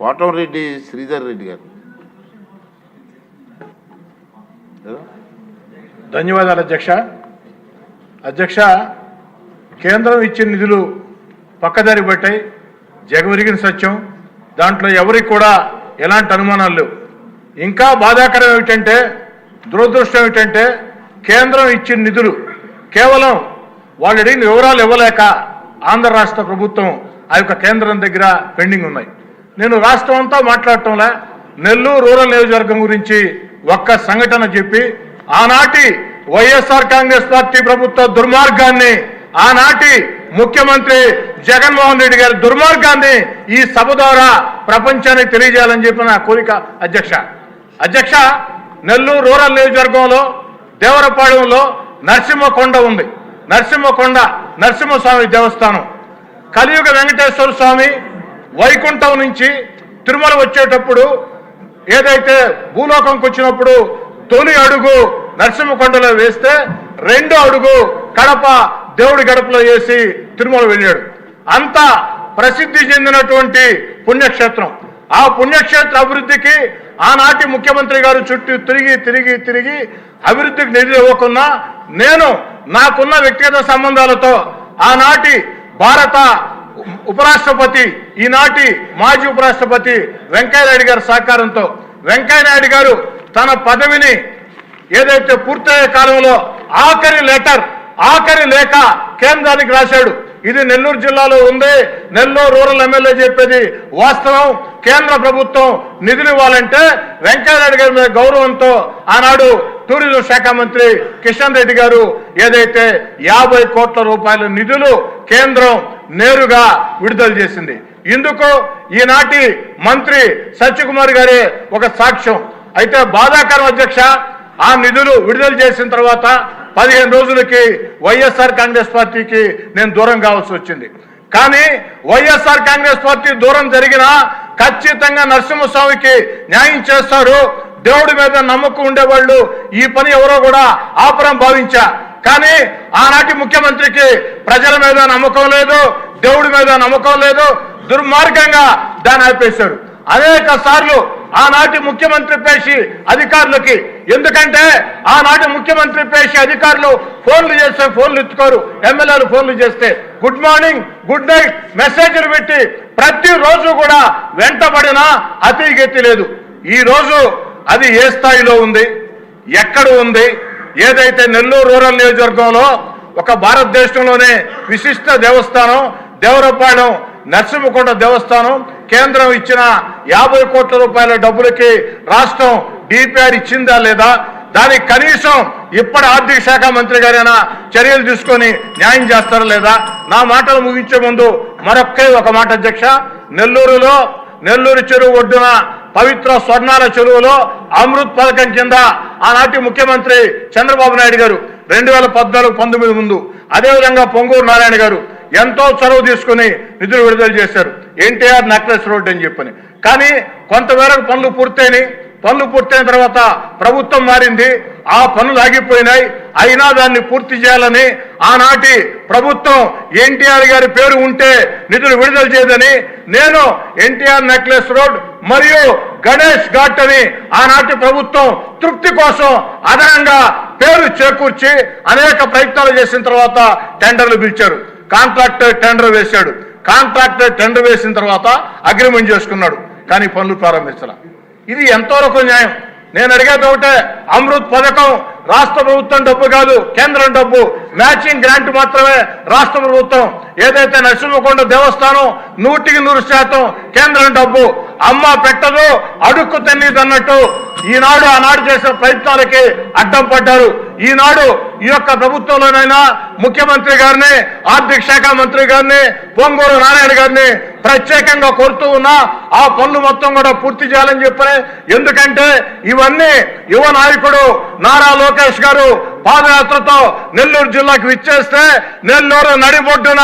కోటంరెడ్డి శ్రీధర్ రెడ్డి గారు. ధన్యవాదాలు అధ్యక్ష. అధ్యక్ష, కేంద్రం ఇచ్చిన నిధులు పక్కదారి పట్టాయి, జగమెరిగిన సత్యం. దాంట్లో ఎవరికి కూడా ఎలాంటి అనుమానాలు లేవు. ఇంకా బాధాకరం ఏమిటంటే, దురదృష్టం ఏమిటంటే, కేంద్రం ఇచ్చిన నిధులు కేవలం వాళ్ళు అడిగిన వివరాలు ఇవ్వలేక ఆంధ్ర రాష్ట్ర ప్రభుత్వం ఆ యొక్క కేంద్రం దగ్గర పెండింగ్ ఉన్నాయి. నేను రాష్ట్రం అంతా మాట్లాడటంలా నెల్లూరు రూరల్ నియోజకవర్గం గురించి ఒక్క సంఘటన చెప్పి ఆనాటి వైఎస్ఆర్ కాంగ్రెస్ పార్టీ ప్రభుత్వ దుర్మార్గాన్ని, ఆనాటి ముఖ్యమంత్రి జగన్మోహన్ రెడ్డి గారి దుర్మార్గాన్ని ఈ సభ ద్వారా ప్రపంచానికి తెలియజేయాలని చెప్పిన నా కోరిక అధ్యక్ష. నెల్లూరు రూరల్ నియోజకవర్గంలో దేవరపాళెంలో నరసింహకొండ ఉంది. నరసింహస్వామి దేవస్థానం. కలియుగ వెంకటేశ్వర స్వామి వైకుంఠం నుంచి తిరుమల వచ్చేటప్పుడు ఏదైతే భూలోకంకి వచ్చినప్పుడు తొలి అడుగు నరసింహకొండలో వేస్తే రెండో అడుగు కడప దేవుడి గడపలో వేసి తిరుమల వెళ్ళాడు. అంత ప్రసిద్ధి చెందినటువంటి పుణ్యక్షేత్రం. ఆ పుణ్యక్షేత్ర అభివృద్ధికి ఆనాటి ముఖ్యమంత్రి గారు చుట్టూ తిరిగి అభివృద్ధికి నిధులు ఇవ్వకున్నా నేను నాకున్న వ్యక్తిగత సంబంధాలతో ఆనాటి భారత ఉపరాష్ట్రపతి, ఈనాటి మాజీ ఉపరాష్ట్రపతి వెంకయ్యనాయుడు గారి సహకారంతో వెంకయ్యనాయుడు గారు తన పదవిని ఏదైతే పూర్తయ్యే కాలంలో ఆఖరి లేఖ కేంద్రానికి రాశాడు. ఇది నెల్లూరు జిల్లాలో ఉంది. నెల్లూరు రూరల్ ఎమ్మెల్యే చెప్పేది వాస్తవం. కేంద్ర ప్రభుత్వం నిధులు ఇవ్వాలంటే వెంకయ్యనాయుడు గారి మీద గౌరవంతో ఆనాడు టూరిజం శాఖ మంత్రి కిషన్ రెడ్డి గారు ఏదైతే 50 కోట్ల రూపాయల నిధులు కేంద్రం నేరుగా విడుదల చేసింది. ఇందుకు ఈనాటి మంత్రి సత్యకుమార్ గారే ఒక సాక్ష్యం. అయితే బాధాకరం అధ్యక్ష, ఆ నిధులు విడుదల చేసిన తర్వాత 15 రోజులకి వైఎస్ఆర్ కాంగ్రెస్ పార్టీకి నేను దూరం కావాల్సి వచ్చింది. కానీ వైఎస్ఆర్ కాంగ్రెస్ పార్టీ దూరం జరిగినా ఖచ్చితంగా నరసింహస్వామికి న్యాయం చేస్తారు. దేవుడి మీద నమ్మకం ఉండేవాళ్ళు ఈ పని ఎవరో కూడా ఆపరం భావించా. కానీ ఆనాటి ముఖ్యమంత్రికి ప్రజల మీద నమ్మకం లేదు, దేవుడి మీద నమ్మకం లేదు. దుర్మార్గంగా దాన్ని ఆపేశారు. అనేక సార్లు ఆనాటి ముఖ్యమంత్రి పేషి అధికారులకి, ఎందుకంటే ఆనాటి ముఖ్యమంత్రి పేషి అధికారులు ఫోన్లు చేస్తే ఫోన్లు ఎత్తుకోరు. ఎమ్మెల్యేలు ఫోన్లు చేస్తే గుడ్ మార్నింగ్, గుడ్ నైట్ మెసేజ్లు పెట్టి ప్రతిరోజు కూడా వెంటబడినా అతిగెత్తి లేదు. ఈరోజు అది ఏ స్థాయిలో ఉంది, ఎక్కడ ఉంది? ఏదైతే నెల్లూరు రూరల్ నియోజకవర్గంలో ఒక భారతదేశంలోనే విశిష్ట దేవస్థానం దేవరపాళెం నరసింహకొండ దేవస్థానం కేంద్రం ఇచ్చిన 50 కోట్ల రూపాయల డబ్బులకి రాష్ట్రం డిపిఆర్ ఇచ్చిందా లేదా? దానికి కనీసం ఇప్పటి ఆర్థిక శాఖ మంత్రి గారైనా చర్యలు తీసుకొని న్యాయం చేస్తారా లేదా? నా మాటలు ముగించే ముందు ఒక మాట అధ్యక్ష. నెల్లూరు చెరువు ఒడ్డున పవిత్ర స్వర్ణాల చెరువులో అమృత్ పథకం కింద ఆనాటి ముఖ్యమంత్రి చంద్రబాబు నాయుడు గారు 2014-19 ముందు, అదేవిధంగా పొంగూరు నారాయణ గారు ఎంతో చొరవ తీసుకుని నిధులు విడుదల చేశారు. ఎన్టీఆర్ నెక్లెస్ రోడ్ అని చెప్పని. కానీ కొంతమేరకు పనులు పూర్తయిన తర్వాత ప్రభుత్వం మారింది, ఆ పనులు ఆగిపోయినాయి. అయినా దాన్ని పూర్తి చేయాలని ఆనాటి ప్రభుత్వం ఎన్టీఆర్ గారి పేరు ఉంటే నిధులు విడుదల చేయదని నేను ఎన్టీఆర్ నెక్లెస్ రోడ్ మరియు గణేష్ ఘాట్ అని ఆనాటి ప్రభుత్వం తృప్తి కోసం అదనంగా పేరు చేకూర్చి అనేక ప్రయత్నాలు చేసిన తర్వాత టెండర్లు పిలిచారు. కాంట్రాక్టర్ టెండర్ వేశాడు. కాంట్రాక్టర్ టెండర్ వేసిన తర్వాత అగ్రిమెంట్ చేసుకున్నాడు. కానీ పనులు ప్రారంభించాల. ఇది ఎంతవరకు న్యాయం? నేను అడిగేది ఒకటే, అమృత్ పథకం రాష్ట్ర ప్రభుత్వం డబ్బు కాదు, కేంద్రం డబ్బు. మ్యాచింగ్ గ్రాంట్ మాత్రమే రాష్ట్ర ప్రభుత్వం. ఏదైతే నరసింహకొండ దేవస్థానం 100% కేంద్రం డబ్బు. అమ్మ పెట్టదు, అడుక్కు తిన్నదన్నట్టు ఈనాడు ఆనాడు చేసిన ప్రయత్నాలకి అడ్డం పడ్డారు. ఈనాడు ఈ యొక్క ప్రభుత్వంలోనైనా ముఖ్యమంత్రి గారిని, ఆర్థిక శాఖ మంత్రి గారిని, పొంగూరు నారాయణ గారిని ప్రత్యేకంగా కోరుతూ ఉన్నా ఆ పనులు మొత్తం కూడా పూర్తి చేయాలని చెప్పని. ఎందుకంటే ఇవన్నీ యువ నాయకుడు నారా లోకేష్ గారు పాదయాత్రతో నెల్లూరు జిల్లాకు విచ్చేస్తే నెల్లూరు నడిబొడ్డున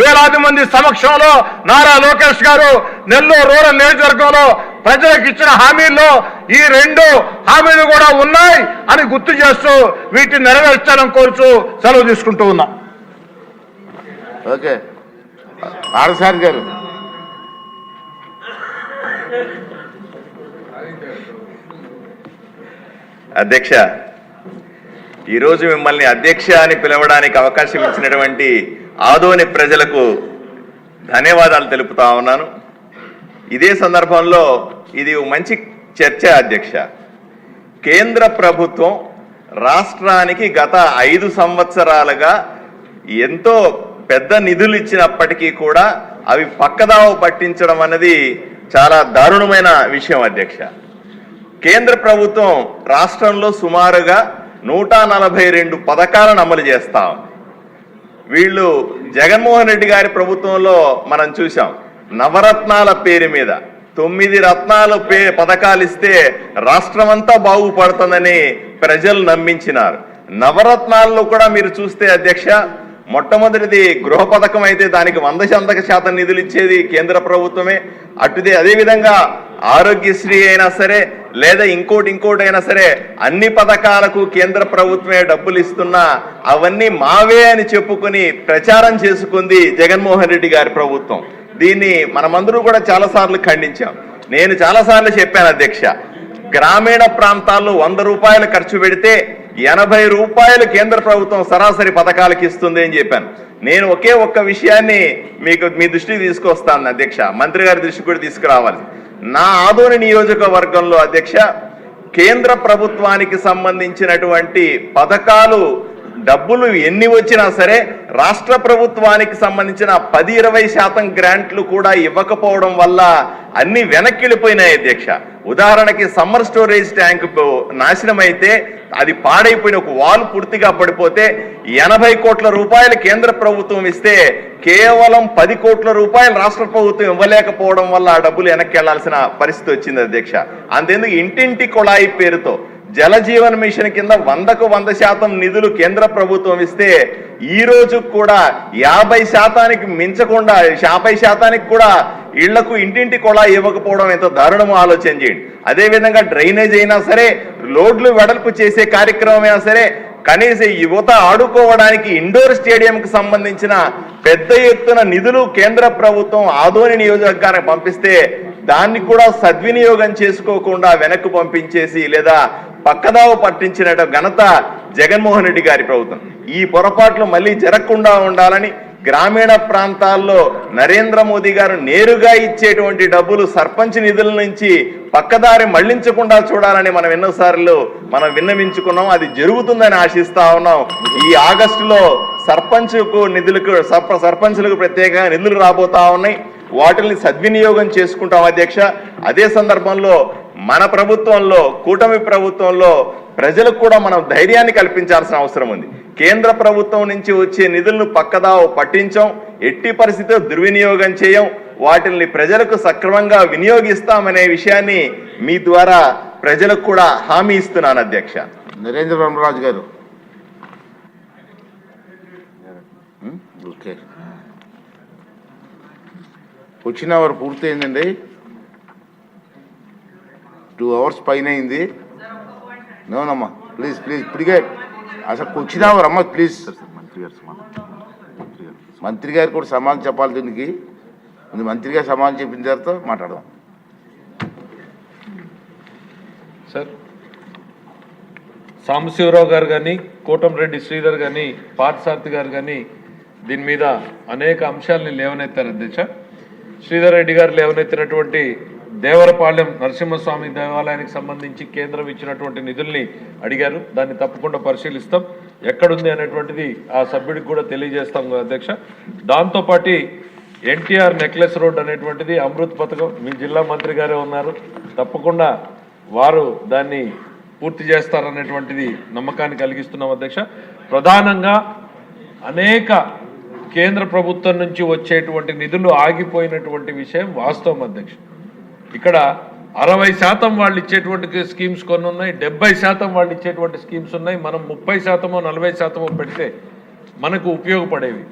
వేలాది మంది సమక్షంలో నారా లోకేష్ గారు నెల్లూరు రూరల్ నియోజకవర్గంలో ప్రజలకు ఇచ్చిన హామీల్లో ఈ 2 హామీలు కూడా ఉన్నాయి అని గుర్తు చేస్తూ వీటిని నెరవేర్చాలని కోరుచూ సెలవు తీసుకుంటూ ఉన్నా. ఓకే, ఆర్సార్ గారు. అధ్యక్ష, ఈరోజు మిమ్మల్ని అధ్యక్ష అని పిలవడానికి అవకాశం ఇచ్చినటువంటి ఆదోని ప్రజలకు ధన్యవాదాలు తెలుపుతా ఉన్నాను. ఇదే సందర్భంలో ఇది మంచి చర్చ అధ్యక్ష. కేంద్ర ప్రభుత్వం రాష్ట్రానికి గత 5 సంవత్సరాలుగా ఎంతో పెద్ద నిధులు ఇచ్చినప్పటికీ కూడా అవి పక్కదావ పట్టించడం అనేది చాలా దారుణమైన విషయం అధ్యక్ష. కేంద్ర ప్రభుత్వం రాష్ట్రంలో సుమారుగా 142 పథకాలను అమలు చేస్తాం. వీళ్ళు జగన్మోహన్ రెడ్డి గారి ప్రభుత్వంలో మనం చూసాం, నవరత్నాల పేరు మీద 9 రత్నాలు పథకాలు ఇస్తే రాష్ట్రమంతా బాగుపడుతుందని ప్రజలు నమ్మించినారు. నవరత్నాల్లో కూడా మీరు చూస్తే అధ్యక్ష, మొట్టమొదటిది గృహ పథకం అయితే దానికి 100% నిధులు ఇచ్చేది కేంద్ర ప్రభుత్వమే. అదేవిధంగా ఆరోగ్యశ్రీ అయినా సరే లేదా ఇంకోటి అయినా సరే అన్ని పథకాలకు కేంద్ర ప్రభుత్వమే డబ్బులు ఇస్తున్నా అవన్నీ మావే అని చెప్పుకొని ప్రచారం చేసుకుంది జగన్మోహన్ రెడ్డి గారి ప్రభుత్వం. దీన్ని మనమందరూ కూడా చాలాసార్లు ఖండించాం. నేను చాలాసార్లు చెప్పాను అధ్యక్ష, గ్రామీణ ప్రాంతాల్లో 100 రూపాయలు ఖర్చు పెడితే 80 రూపాయలు కేంద్ర ప్రభుత్వం సరాసరి పథకాలకు ఇస్తుంది అని చెప్పాను. నేను ఒక్క విషయాన్ని మీ దృష్టికి తీసుకొస్తాను అధ్యక్ష, మంత్రి గారి దృష్టికి కూడా తీసుకురావాలి. నా ఆదోని నియోజకవర్గంలో అధ్యక్ష, కేంద్ర ప్రభుత్వానికి సంబంధించినటువంటి పథకాలు డబ్బులు ఎన్ని వచ్చినా సరే రాష్ట్ర ప్రభుత్వానికి సంబంధించిన 10-20% గ్రాంట్లు కూడా ఇవ్వకపోవడం వల్ల అన్ని వెనక్కిళ్ళిపోయినాయి అధ్యక్ష. ఉదాహరణకి సమ్మర్ స్టోరేజ్ ట్యాంక్ నాశనం అయితే అది పాడైపోయిన ఒక వాల్ పూర్తిగా పడిపోతే 80 కోట్ల రూపాయలు కేంద్ర ప్రభుత్వం ఇస్తే కేవలం 10 కోట్ల రూపాయలు రాష్ట్ర ప్రభుత్వం ఇవ్వలేకపోవడం వల్ల ఆ డబ్బులు వెనక్కి వెళ్లాల్సిన పరిస్థితి వచ్చింది అధ్యక్ష. అంతేందుకు ఇంటింటి కొళాయి పేరుతో జలజీవన్ మిషన్ కింద 100కు 100% నిధులు కేంద్ర ప్రభుత్వం ఇస్తే ఈ రోజు కూడా 50% మించకుండా 50% కూడా ఇళ్లకు ఇంటింటి కొళాయి ఇవ్వకపోవడం ఎంతో దారుణమో ఆలోచన చేయండి. అదేవిధంగా డ్రైనేజ్ అయినా సరే, రోడ్లు వెడల్పు చేసే కార్యక్రమం అయినా సరే, కనీసం యువత ఆడుకోవడానికి ఇండోర్ స్టేడియంకి సంబంధించిన పెద్ద ఎత్తున నిధులు కేంద్ర ప్రభుత్వం ఆదోని నియోజకవర్గానికి పంపిస్తే దాన్ని కూడా సద్వినియోగం చేసుకోకుండా వెనక్కు పంపించేసి లేదా పక్కదావ పట్టించిన ఘనత జగన్మోహన్ రెడ్డి గారి ప్రభుత్వం. ఈ పొరపాట్లు మళ్ళీ జరగకుండా ఉండాలని గ్రామీణ ప్రాంతాల్లో నరేంద్ర మోదీ గారు నేరుగా ఇచ్చేటువంటి డబ్బులు సర్పంచ్ నిధుల నుంచి పక్కదారి మళ్లించకుండా చూడాలని మనం ఎన్నోసార్లు విన్నవించుకున్నాం. అది జరుగుతుందని ఆశిస్తా ఉన్నాం. ఈ ఆగస్టులో సర్పంచులకు ప్రత్యేకంగా నిధులు రాబోతా ఉన్నాయి. వాటిని సద్వినియోగం చేసుకుంటాం అధ్యక్ష. అదే సందర్భంలో మన ప్రభుత్వంలో, కూటమి ప్రభుత్వంలో ప్రజలకు కూడా మనం ధైర్యాన్ని కల్పించాల్సిన అవసరం ఉంది. కేంద్ర ప్రభుత్వం నుంచి వచ్చే నిధులను పక్కదావ పట్టించాం, ఎట్టి పరిస్థితిలో దుర్వినియోగం చేయం, వాటిని ప్రజలకు సక్రమంగా వినియోగిస్తామనే విషయాన్ని మీ ద్వారా ప్రజలకు కూడా హామీ ఇస్తున్నాను అధ్యక్ష. నరేంద్ర రామరాజు గారు. ఓకే, వచ్చిన అవర్ పూర్తయిందండి. 2 hours పైన అయింది. నోనమ్మా, ప్లీజ్ ఇప్పటికే అసలు వచ్చిన అవర్ అమ్మ ప్లీజ్. మంత్రి గారు కూడా సమాధానం చెప్పాలి దీనికి. మంత్రి గారు సమాధానం చెప్పిన తర్వాత మాట్లాడదాం. సార్, సాంబశివరావు గారు కానీ, కోటంరెడ్డి శ్రీధర్ కానీ, పార్థసారథి గారు కానీ దీని మీద అనేక అంశాలని లేవనెత్తారు అధ్యక్ష. శ్రీధర్ రెడ్డి గారు లేవనెత్తినటువంటి దేవరపాలెం నరసింహస్వామి దేవాలయానికి సంబంధించి కేంద్రం ఇచ్చినటువంటి నిధుల్ని అడిగారు. దాన్ని తప్పకుండా పరిశీలిస్తాం, ఎక్కడుంది అనేటువంటిది ఆ సభ్యుడికి కూడా తెలియజేస్తాం అధ్యక్ష. దాంతోపాటు ఎన్టీఆర్ నెక్లెస్ రోడ్ అనేటువంటిది అమృత్ పథకం, మీ జిల్లా మంత్రి గారే ఉన్నారు, తప్పకుండా వారు దాన్ని పూర్తి చేస్తారనేటువంటిది నమ్మకాన్ని కలిగిస్తున్నాం అధ్యక్ష. ప్రధానంగా అనేక కేంద్ర ప్రభుత్వం నుంచి వచ్చేటువంటి నిధులు ఆగిపోయినటువంటి విషయం వాస్తవం అధ్యక్ష. ఇక్కడ 60% వాళ్ళు ఇచ్చేటువంటి స్కీమ్స్ కొన్ని ఉన్నాయి, 70% వాళ్ళు ఇచ్చేటువంటి స్కీమ్స్ ఉన్నాయి. మనం 30%, 40% పెడితే మనకు ఉపయోగపడేవి.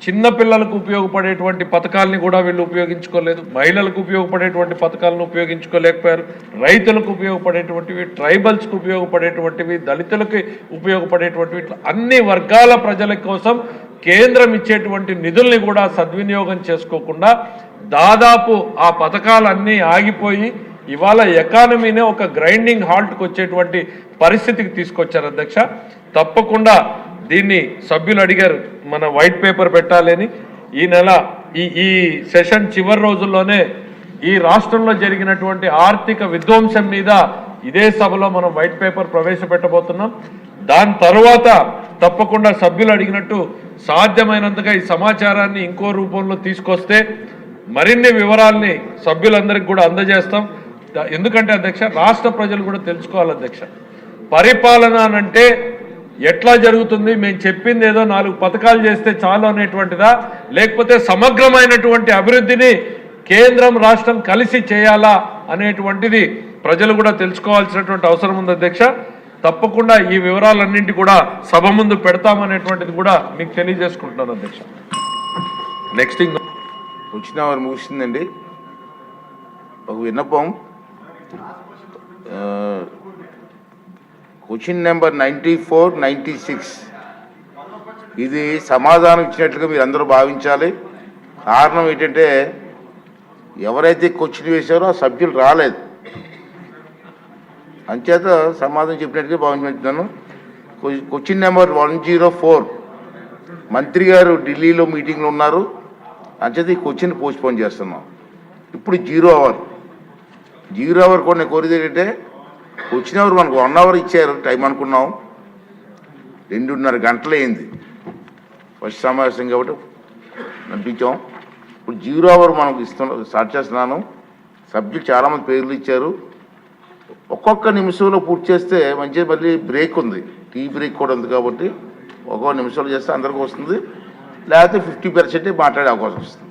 చిన్నపిల్లలకు ఉపయోగపడేటువంటి పథకాలని కూడా వీళ్ళు ఉపయోగించుకోలేదు, మహిళలకు ఉపయోగపడేటువంటి పథకాలను ఉపయోగించుకోలేకపోయారు, రైతులకు ఉపయోగపడేటువంటివి, ట్రైబల్స్కి ఉపయోగపడేటువంటివి, దళితులకి ఉపయోగపడేటువంటివి, ఇట్లా అన్ని వర్గాల ప్రజల కోసం కేంద్రం ఇచ్చేటువంటి నిధుల్ని కూడా సద్వినియోగం చేసుకోకుండా దాదాపు ఆ పథకాలన్నీ ఆగిపోయి ఇవాళ ఎకానమీనే ఒక గ్రైండింగ్ హాల్ట్కి వచ్చేటువంటి పరిస్థితికి తీసుకొచ్చారు అధ్యక్ష. తప్పకుండా దీన్ని సభ్యులు అడిగారు, మన వైట్ పేపర్ పెట్టాలని. ఈ నెల ఈ సెషన్ చివరి రోజుల్లోనే ఈ రాష్ట్రంలో జరిగినటువంటి ఆర్థిక విధ్వంసం మీద ఇదే సభలో మనం వైట్ పేపర్ ప్రవేశపెట్టబోతున్నాం. దాని తరువాత తప్పకుండా సభ్యులు అడిగినట్టు సాధ్యమైనంతగా ఈ సమాచారాన్ని ఇంకో రూపంలో తీసుకొస్తే మరిన్ని వివరాల్ని సభ్యులందరికీ కూడా అందజేస్తాం. ఎందుకంటే అధ్యక్ష, రాష్ట్ర ప్రజలు కూడా తెలుసుకోవాలి అధ్యక్ష, పరిపాలన అంటే ఎట్లా జరుగుతుంది, మేము చెప్పింది ఏదో 4 పథకాలు చేస్తే చాలు అనేటువంటిదా, లేకపోతే సమగ్రమైనటువంటి అభివృద్ధిని కేంద్రం రాష్ట్రం కలిసి చేయాలా అనేటువంటిది ప్రజలు కూడా తెలుసుకోవాల్సినటువంటి అవసరం ఉంది అధ్యక్ష. తప్పకుండా ఈ వివరాలన్నింటి కూడా సభ ముందు పెడతామనేటువంటిది కూడా మీకు తెలియజేసుకుంటున్నాను అధ్యక్ష. నెక్స్ట్ వచ్చిన వారు ముగిసిందండి. ఒక విన్నపం, క్వశ్చన్ నెంబర్ 94, 96 ఇది సమాధానం ఇచ్చినట్లుగా మీరు అందరూ భావించాలి. కారణం ఏంటంటే ఎవరైతే క్వశ్చన్ వేశారో ఆ సభ్యులు రాలేదు, అంచేత సమాధానం చెప్పినట్టుగా భావించుతున్నాను. క్వశ్చన్ నెంబర్ 104 మంత్రి గారు ఢిల్లీలో మీటింగ్లో ఉన్నారు, అంచేత ఈ క్వశ్చన్ పోస్ట్పోన్ చేస్తున్నాం. ఇప్పుడు 0 అవర్ కూడా నేను కోరేది ఏంటంటే, వచ్చిన అవర్ మనకు 1 అవర్ ఇచ్చారు టైం అనుకున్నాం, 2.5 గంటలు అయింది ఫస్ట్ సమావేశం కాబట్టి నడిపించాం. ఇప్పుడు 0 అవర్ మనకు స్టార్ట్ చేస్తున్నాను. సబ్జెక్ట్ చాలామంది పేర్లు ఇచ్చారు, ఒక్కొక్క నిమిషంలో పూర్తి చేస్తే మంచిగా. మళ్ళీ బ్రేక్ ఉంది, టీ బ్రేక్ కూడా ఉంది కాబట్టి ఒక్కొక్క నిమిషంలో చేస్తే అందరికీ వస్తుంది, లేకపోతే 50% మాట్లాడే అవకాశం వస్తుంది.